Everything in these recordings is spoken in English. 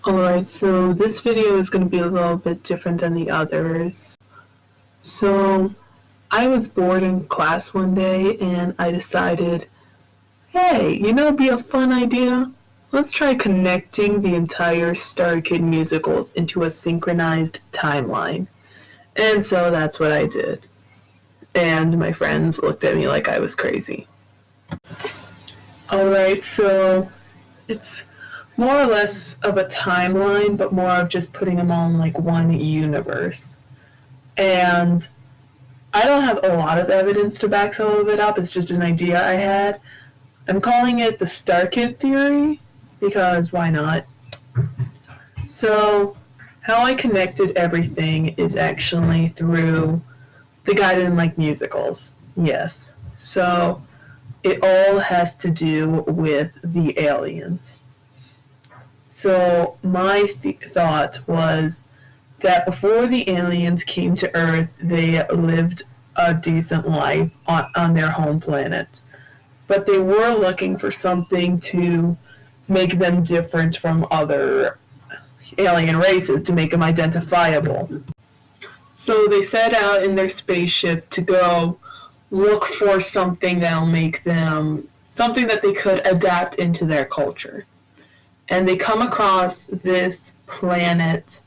Alright, so this video is going to be a little bit different than the others. So, I was bored in class one day and I decided, hey, it'd be a fun idea? Let's try connecting the entire Starkid musicals into a synchronized timeline. And so that's what I did. And my friends looked at me like I was crazy. Alright, so it's more or less of a timeline, but more of just putting them all in like one universe. And I don't have a lot of evidence to back some of it up, it's just an idea I had. I'm calling it the Starkid Theory, because why not? So, how I connected everything is actually through the guy that didn't like musicals. Yes. So, it all has to do with the aliens. So my thought was that before the aliens came to Earth, they lived a decent life on their home planet. But they were looking for something to make them different from other alien races, to make them identifiable. So they set out in their spaceship to go look for something that'll make them, something that they could adapt into their culture. And they come across this planet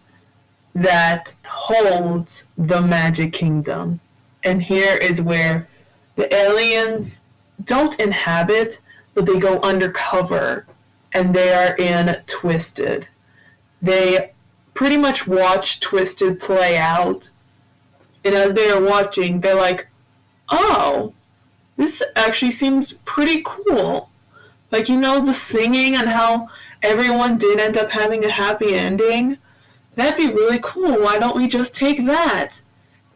that holds the Magic Kingdom. And here is where the aliens don't inhabit, but they go undercover, and they are in Twisted. They pretty much watch Twisted play out, and as they are watching, they're like, oh, this actually seems pretty cool. Like, the singing and how everyone did end up having a happy ending? That'd be really cool. Why don't we just take that?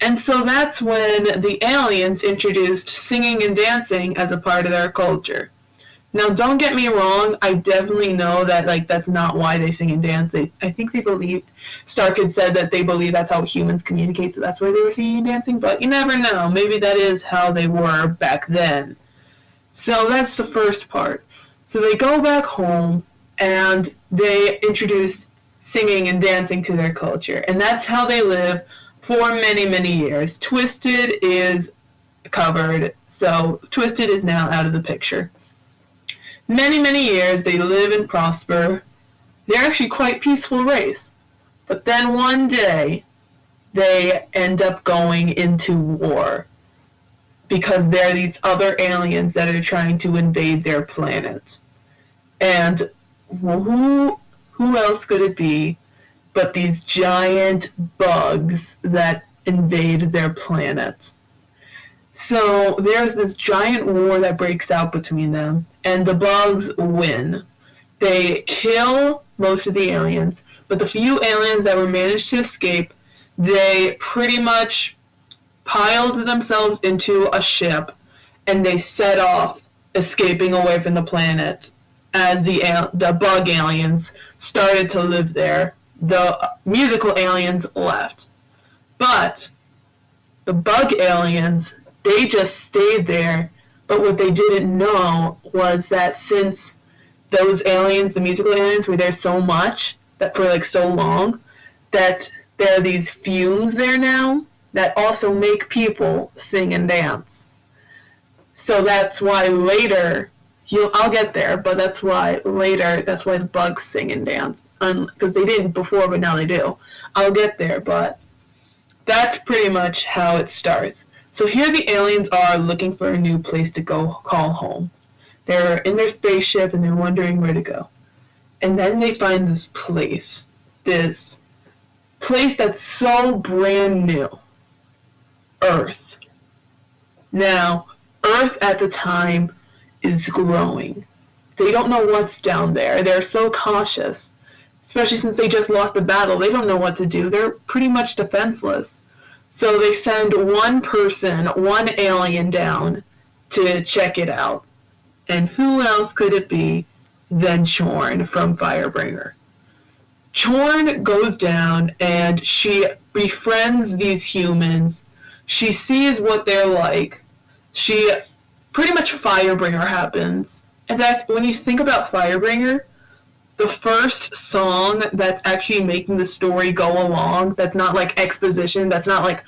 And so that's when the aliens introduced singing and dancing as a part of their culture. Now, don't get me wrong, I definitely know that, that's not why they sing and dance. I think they believe, Starkid said that they believe that's how humans communicate, so that's why they were singing and dancing, but you never know. Maybe that is how they were back then. So that's the first part. So they go back home, and they introduce singing and dancing to their culture. And that's how they live for many, many years. Twisted is covered, so Twisted is now out of the picture. Many, many years they live and prosper. They're actually quite peaceful race. But then one day, they end up going into war, because there are these other aliens that are trying to invade their planet. And who else could it be but these giant bugs that invade their planet? So there's this giant war that breaks out between them, and the bugs win. They kill most of the aliens, but the few aliens that were managed to escape, they pretty much piled themselves into a ship, and they set off, escaping away from the planet. As the bug aliens started to live there, the musical aliens left. But the bug aliens, they just stayed there. But what they didn't know was that since those aliens, the musical aliens, were there so much, that for so long, that there are these fumes there now that also make people sing and dance. So that's why later, I'll get there, but that's why the bugs sing and dance. Because they didn't before, but now they do. I'll get there, but that's pretty much how it starts. So here the aliens are looking for a new place to go call home. They're in their spaceship and they're wondering where to go. And then they find this place that's so brand new. Earth. Now, Earth at the time is growing. They don't know what's down there. They're so cautious, especially since they just lost the battle. They don't know what to do. They're pretty much defenseless. So they send one person, one alien down to check it out. And who else could it be than Chorn from Firebringer? Chorn goes down and she befriends these humans. She sees what they're like. Pretty much Firebringer happens. In fact, when you think about Firebringer the first song that's actually making the story go along, that's not like exposition, that's not like,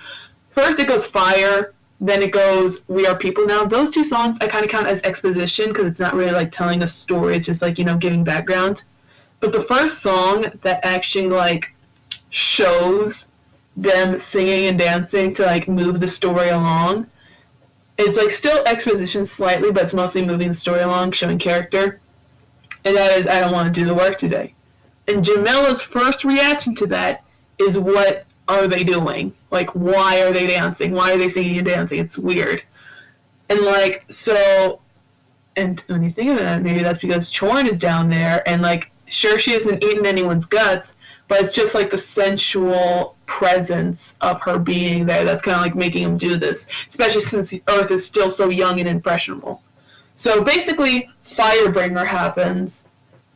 first it goes fire, then it goes we are people now. Those two songs I kind of count as exposition because it's not really like telling a story, it's just like, you know, giving background. But the first song that actually like shows them singing and dancing to like move the story along, it's like still exposition slightly, but it's mostly moving the story along, showing character. And that is I Don't Want to Do the Work Today. And Jamila's first reaction to that is, what are they doing? Like, why are they dancing? Why are they singing and dancing? It's weird. And like, so, and when you think of it, maybe that's because Chorn is down there, and like, sure, she hasn't eaten anyone's guts, but it's just like the sensual presence of her being there that's kind of like making him do this, especially since the Earth is still so young and impressionable. So basically, Firebringer happens,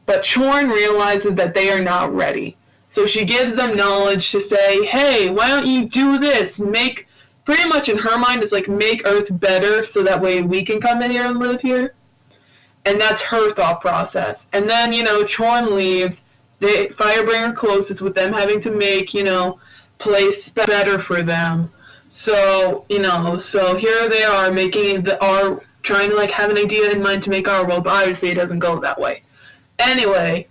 but Chorn realizes that they are not ready. So she gives them knowledge to say, hey, why don't you do this? Make, pretty much in her mind, it's like, make Earth better so that way we can come in here and live here. And that's her thought process. And then, you know, Chorn leaves. Firebringer closes with them having to make, you know, place better for them. So, you know, so here they are making our, trying to like have an idea in mind to make our world, but obviously it doesn't go that way. Anyway,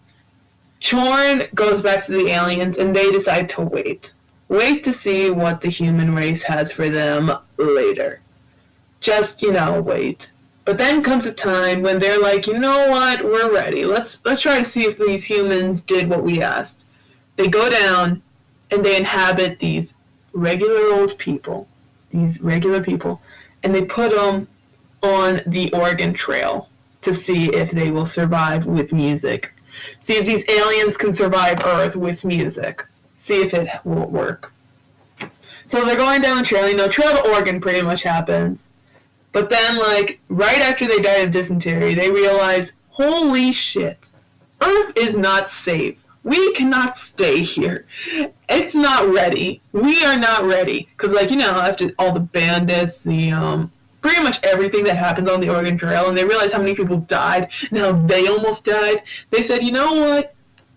Chorn goes back to the aliens and they decide to wait. Wait to see what the human race has for them later. Just, you know, wait. But then comes a time when they're like, you know what, we're ready. Let's try to see if these humans did what we asked. They go down and they inhabit these regular old people, and they put them on the Oregon Trail to see if they will survive with music. See if these aliens can survive Earth with music. See if it will work. So they're going down the trail. You know, Trail to Oregon pretty much happens. But then, like, right after they died of dysentery, they realize, holy shit, Earth is not safe. We cannot stay here. It's not ready. We are not ready. Because, like, you know, after all the bandits, the, pretty much everything that happens on the Oregon Trail, and they realized how many people died and how they almost died, they said, you know what,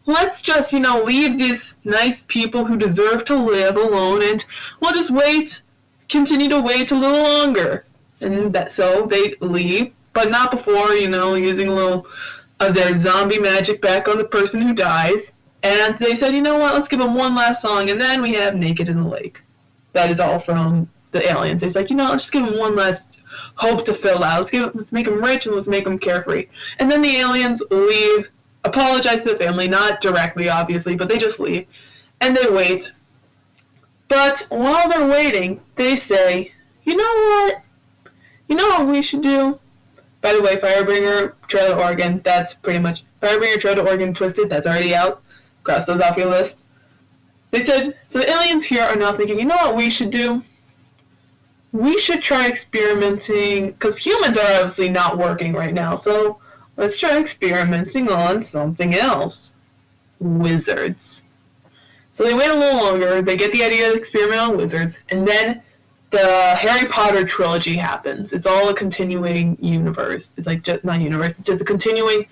let's just, you know, leave these nice people who deserve to live alone, and we'll just wait, continue to wait a little longer. And that, so they leave, but not before, you know, using a little of their zombie magic back on the person who dies, and they said, you know what, let's give them one last song, and then we have Naked in the Lake. That is all from the aliens. It's like, you know, let's just give them one last hope to fill out. Let's make them rich and let's make them carefree. And then the aliens leave, apologize to the family, not directly obviously, but they just leave, and they wait. But while they're waiting, they say, you know what? You know what we should do? By the way, Firebringer, Trail to Oregon, that's pretty much, Firebringer, Trail to Oregon, Twisted, that's already out. Cross those off your list. They said, so the aliens here are now thinking, you know what we should do? We should try experimenting, because humans are obviously not working right now, so let's try experimenting on something else. Wizards. So they wait a little longer, they get the idea to experiment on wizards, and then the Harry Potter trilogy happens. It's all a continuing universe. It's like, just not universe, it's just a continuing,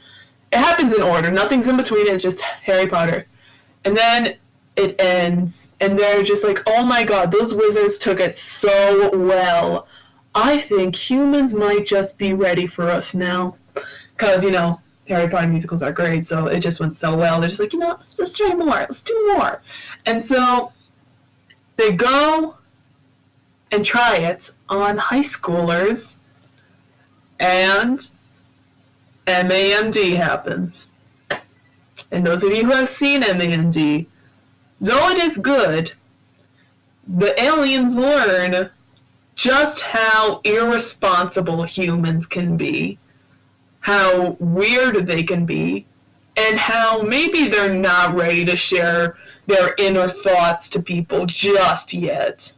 it happens in order, nothing's in between, it's just Harry Potter. And then it ends, and they're just like, oh my god, those wizards took it so well. I think humans might just be ready for us now. Because, you know, Harry Potter musicals are great, so it just went so well. They're just like, you know, let's just try more, let's do more. And so they go and try it on high schoolers, and MAMD happens. And those of you who have seen MAMD, though it is good, the aliens learn just how irresponsible humans can be, how weird they can be, and how maybe they're not ready to share their inner thoughts to people just yet.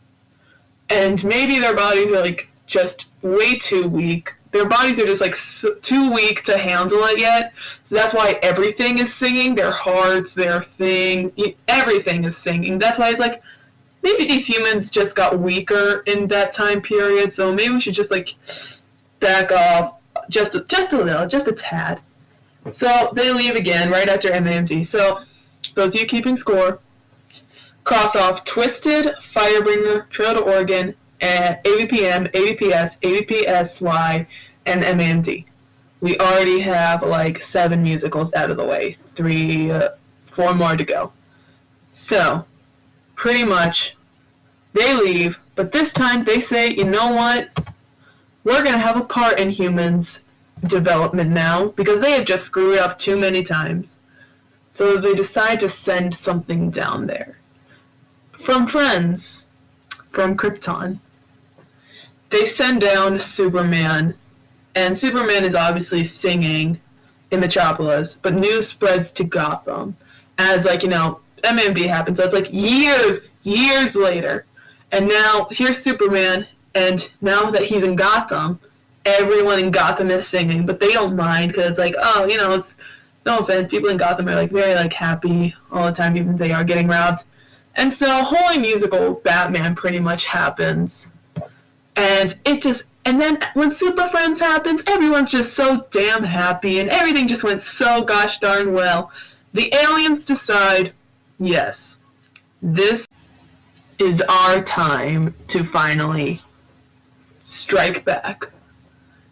And maybe their bodies are like just way too weak. Their bodies are just like too weak to handle it yet. So that's why everything is singing. Their hearts, their things, everything is singing. That's why it's like, maybe these humans just got weaker in that time period. So maybe we should just like back off just a little, just a tad. So they leave again right after MAMD. So those of you keeping score, cross off Twisted, Firebringer, Trail to Oregon, and AVPM, AVPS, AVPSY, and MAMD. We already have like 7 musicals out of the way. 4 more to go. So, pretty much, they leave, but this time they say, you know what? We're going to have a part in humans' development now, because they have just screwed up too many times. So they decide to send something down there. From friends, from Krypton. They send down Superman, and Superman is obviously singing in Metropolis, but news spreads to Gotham as, like, you know, MMB happens. So it's like years later. And now here's Superman, and now that he's in Gotham, everyone in Gotham is singing, but they don't mind because it's like, oh, you know, it's no offense, people in Gotham are like very like happy all the time, even if they are getting robbed. And so Holy Musical Batman pretty much happens. And then when Super Friends happens, everyone's just so damn happy and everything just went so gosh darn well. The aliens decide, yes, this is our time to finally strike back.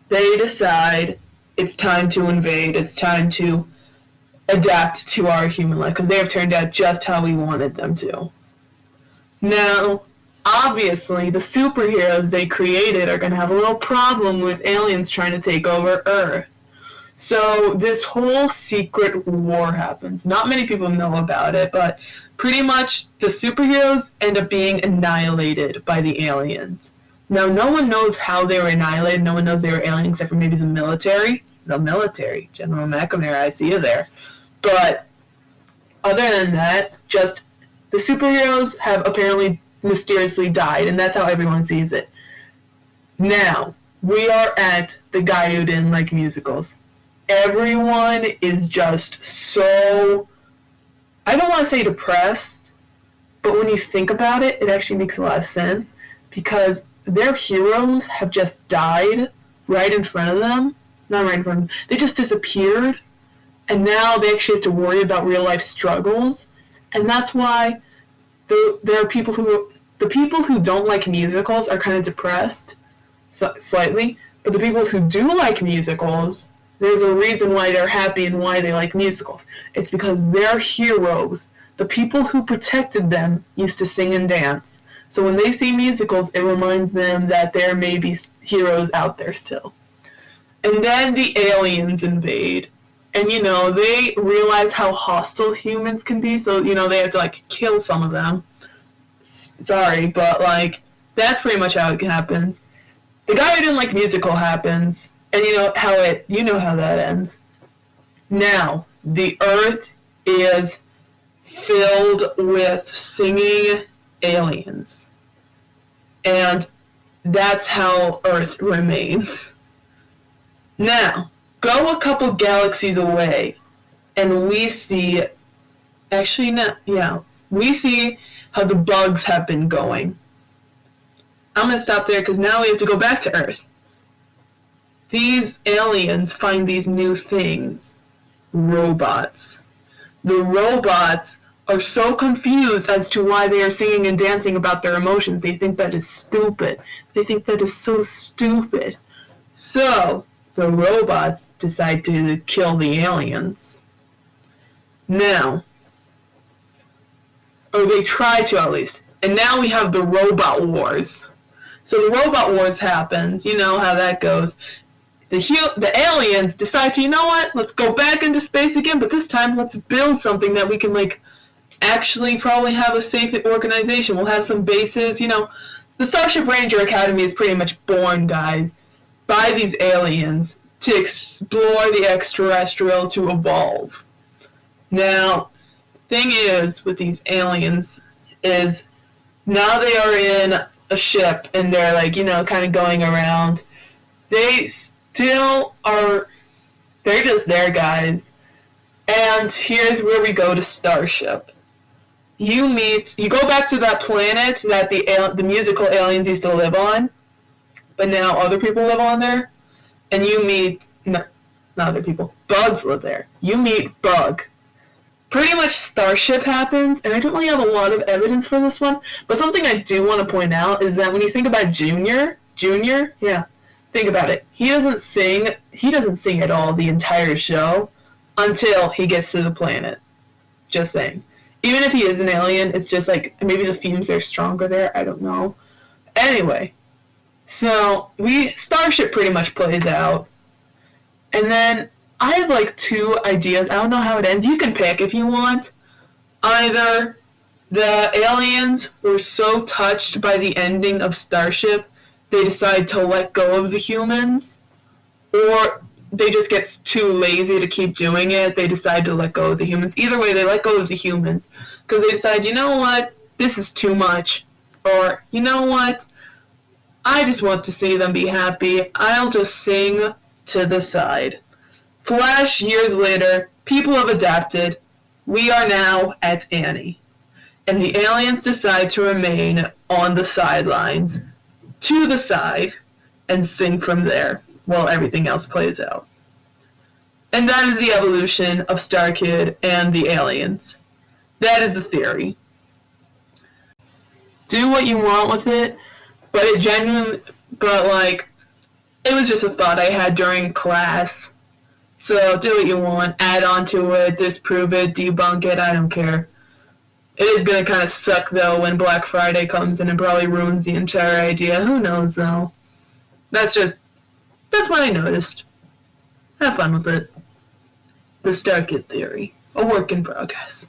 They decide it's time to invade, it's time to adapt to our human life, because they have turned out just how we wanted them to. Now, obviously, the superheroes they created are going to have a little problem with aliens trying to take over Earth. So this whole secret war happens. Not many people know about it, but pretty much the superheroes end up being annihilated by the aliens. Now, no one knows how they were annihilated. No one knows they were aliens except for maybe the military. The military. General McNamara, I see you there. But other than that, just the superheroes have apparently mysteriously died, and that's how everyone sees it. Now, we are at the guy who didn't like musicals. Everyone is just so, I don't want to say depressed, but when you think about it, it actually makes a lot of sense, because their heroes have just died right in front of them. Not right in front of them. They just disappeared, and now they actually have to worry about real life struggles, and that's why there are people who, the people who don't like musicals are kind of depressed, slightly, but the people who do like musicals, there's a reason why they're happy and why they like musicals. It's because their heroes, the people who protected them, used to sing and dance. So when they see musicals, it reminds them that there may be heroes out there still. And then the aliens invade. And, you know, they realize how hostile humans can be, so, you know, they have to, like, kill some of them. Sorry, but, like, that's pretty much how it happens. The guy who didn't like musical happens, and you know how that ends. Now, the Earth is filled with singing aliens. And that's how Earth remains. Now, go a couple galaxies away, and we see, we see how the bugs have been going. I'm going to stop there because now we have to go back to Earth. These aliens find these new things, robots. The robots are so confused as to why they are singing and dancing about their emotions. They think that is stupid. They think that is so stupid. So, the robots decide to kill the aliens. Now, or they try to at least. And now we have the robot wars. So the robot wars happens. You know how that goes. The aliens decide to, you know what, let's go back into space again, but this time let's build something that we can, like, actually probably have a safe organization. We'll have some bases, you know. The Starship Ranger Academy is pretty much born, guys, by these aliens to explore the extraterrestrial, to evolve. Now, thing is with these aliens is now they are in a ship and they're, like, you know, kind of going around. They still are, they're just there, guys. And here's where we go to Starship. You go back to that planet that the musical aliens used to live on, but now other people live on there, and you meet not other people. Bugs live there. You meet Bug. Pretty much Starship happens, and I don't really have a lot of evidence for this one, but something I do want to point out is that when you think about Junior, yeah, think about it. He doesn't sing at all the entire show until he gets to the planet. Just saying. Even if he is an alien, it's just like, maybe the fumes are stronger there, I don't know. Anyway, so Starship pretty much plays out, and then I have like two ideas. I don't know how it ends. You can pick if you want. Either the aliens were so touched by the ending of Starship, they decide to let go of the humans, or they just get too lazy to keep doing it. They decide to let go of the humans. Either way, they let go of the humans because they decide, you know what, this is too much. Or, you know what, I just want to see them be happy. I'll just sing to the side. Flash years later, people have adapted. We are now at Annie. And the aliens decide to remain on the sidelines, to the side, and sing from there while everything else plays out. And that is the evolution of Starkid and the aliens. That is the theory. Do what you want with it, but it was just a thought I had during class. So do what you want, add on to it, disprove it, debunk it, I don't care. It is going to kind of suck, though, when Black Friday comes in and probably ruins the entire idea. Who knows, though? That's what I noticed. Have fun with it. The Starkid Theory. A work in progress.